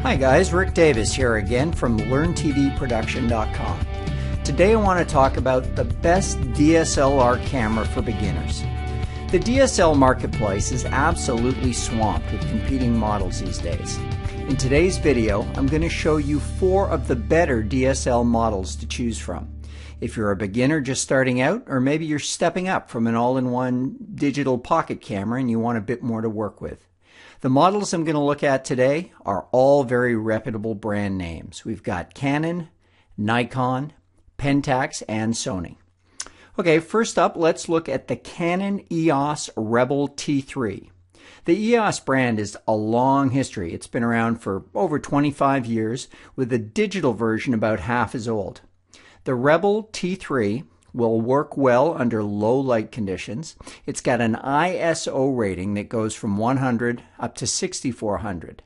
Hi guys, Rick Davis here again from LearnTVProduction.com. Today I want to talk about the best DSLR camera for beginners. The DSL marketplace is absolutely swamped with competing models these days. In today's video, I'm going to show you 4 of the better DSL models to choose from. If you're a beginner just starting out, or maybe you're stepping up from an all-in-one digital pocket camera and you want a bit more to work with. The models I'm going to look at today are all very reputable brand names. We've got Canon, Nikon, Pentax, and Sony. Okay, first up, let's look at the Canon EOS Rebel T3. The EOS brand is a long history. It's been around for over 25 years, with the digital version about half as old. The Rebel T3 will work well under low light conditions. It's got an ISO rating that goes from 100 up to 6400.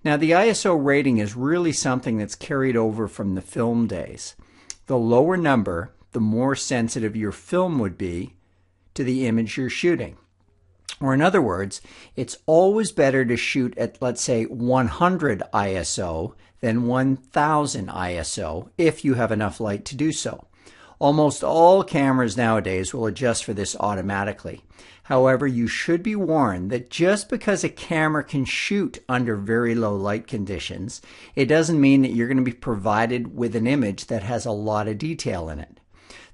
Now the ISO rating is really something that's carried over from the film days. The lower number, the more sensitive your film would be to the image you're shooting. Or in other words, it's always better to shoot at, let's say, 100 ISO than 1000 ISO if you have enough light to do so. Almost all cameras nowadays will adjust for this automatically. However, you should be warned that just because a camera can shoot under very low light conditions, it doesn't mean that you're going to be provided with an image that has a lot of detail in it.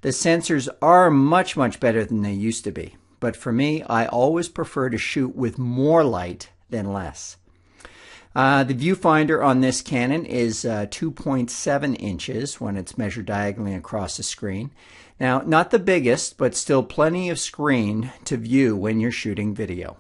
The sensors are much better than they used to be, but for me, I always prefer to shoot with more light than less. The viewfinder on this Canon is 2.7 inches when it's measured diagonally across the screen. Now, not the biggest, but still plenty of screen to view when you're shooting video.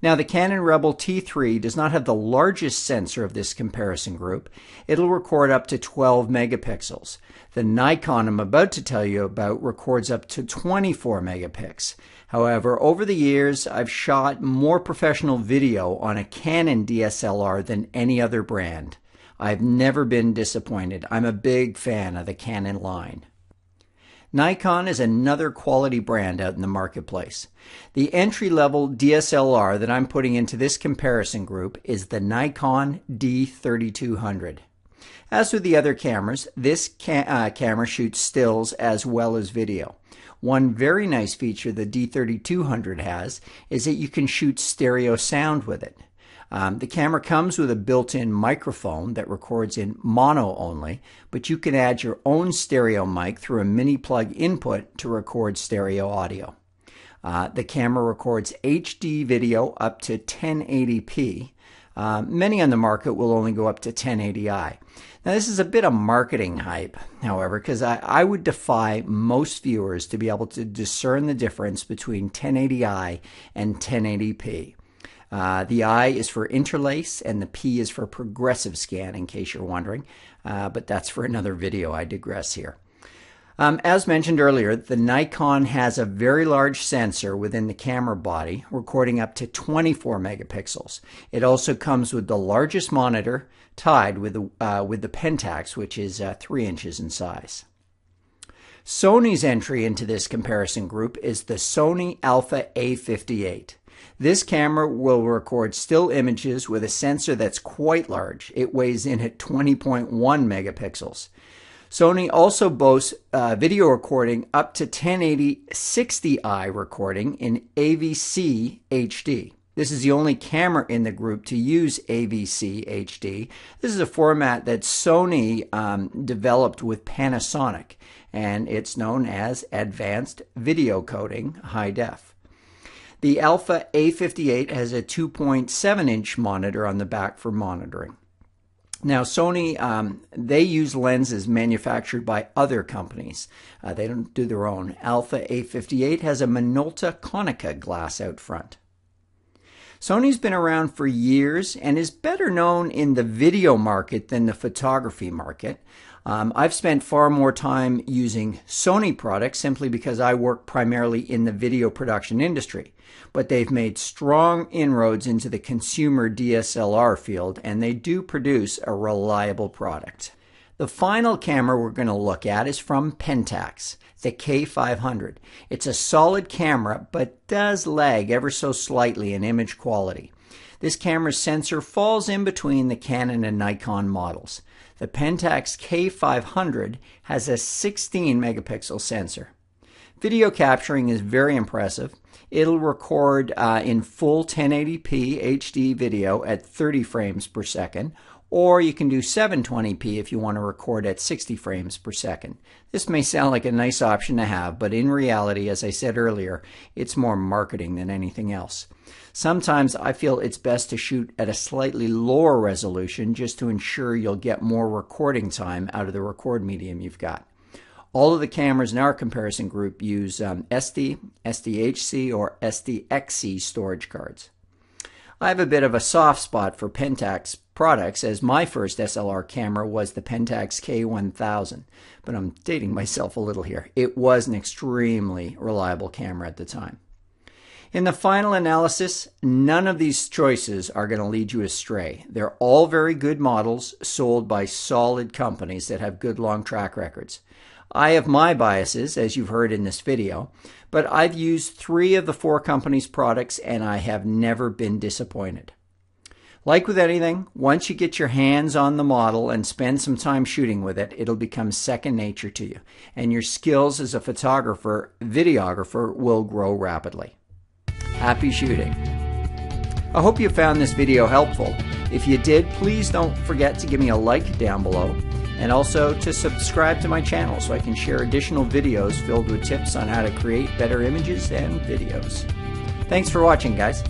Now, the Canon Rebel T3 does not have the largest sensor of this comparison group. It'll record up to 12 megapixels. The Nikon I'm about to tell you about records up to 24 megapixels. However, over the years, I've shot more professional video on a Canon DSLR than any other brand. I've never been disappointed. I'm a big fan of the Canon line. Nikon is another quality brand out in the marketplace. The entry-level DSLR that I'm putting into this comparison group is the Nikon D3200. As with the other cameras, this camera shoots stills as well as video. One very nice feature the D3200 has is that you can shoot stereo sound with it. The camera comes with a built-in microphone that records in mono only, but you can add your own stereo mic through a mini plug input to record stereo audio. The camera records HD video up to 1080p. Many on the market will only go up to 1080i. Now this is a bit of marketing hype, however, because I would defy most viewers to be able to discern the difference between 1080i and 1080p. The I is for interlace and the P is for progressive scan, in case you're wondering, but that's for another video. I digress here. As mentioned earlier, the Nikon has a very large sensor within the camera body, recording up to 24 megapixels. It also comes with the largest monitor, tied with the Pentax, which is 3 inches in size. Sony's entry into this comparison group is the Sony Alpha A58. This camera will record still images with a sensor that's quite large. It weighs in at 20.1 megapixels. Sony also boasts video recording up to 1080 60i recording in AVC HD. This is the only camera in the group to use AVC HD. This is a format that Sony developed with Panasonic, and it's known as Advanced Video Coding High Def. The Alpha A58 has a 2.7-inch monitor on the back for monitoring. Now, Sony, they use lenses manufactured by other companies. They don't do their own. Alpha A58 has a Minolta Konica glass out front. Sony's been around for years and is better known in the video market than the photography market. I've spent far more time using Sony products simply because I work primarily in the video production industry. But they've made strong inroads into the consumer DSLR field, and they do produce a reliable product. The final camera we're going to look at is from Pentax, the K-500. It's a solid camera, but does lag ever so slightly in image quality. This camera's sensor falls in between the Canon and Nikon models. The Pentax K-1000 has a 16 megapixel sensor. Video capturing is very impressive. It'll record in full 1080p HD video at 30 frames per second, or you can do 720p if you want to record at 60 frames per second. This may sound like a nice option to have, but in reality, as I said earlier, it's more marketing than anything else. Sometimes I feel it's best to shoot at a slightly lower resolution just to ensure you'll get more recording time out of the record medium you've got. All of the cameras in our comparison group use SD, SDHC, or SDXC storage cards. I have a bit of a soft spot for Pentax products, as my first SLR camera was the Pentax K-1000, but I'm dating myself a little here. It was an extremely reliable camera at the time. In the final analysis, none of these choices are going to lead you astray. They're all very good models sold by solid companies that have good long track records. I have my biases, as you've heard in this video, but I've used 3 of the 4 companies' products and I have never been disappointed. Like with anything, once you get your hands on the model and spend some time shooting with it, it'll become second nature to you, and your skills as a photographer, videographer will grow rapidly. Happy shooting! I hope you found this video helpful. If you did, please don't forget to give me a like down below, and also to subscribe to my channel so I can share additional videos filled with tips on how to create better images and videos. Thanks for watching, guys.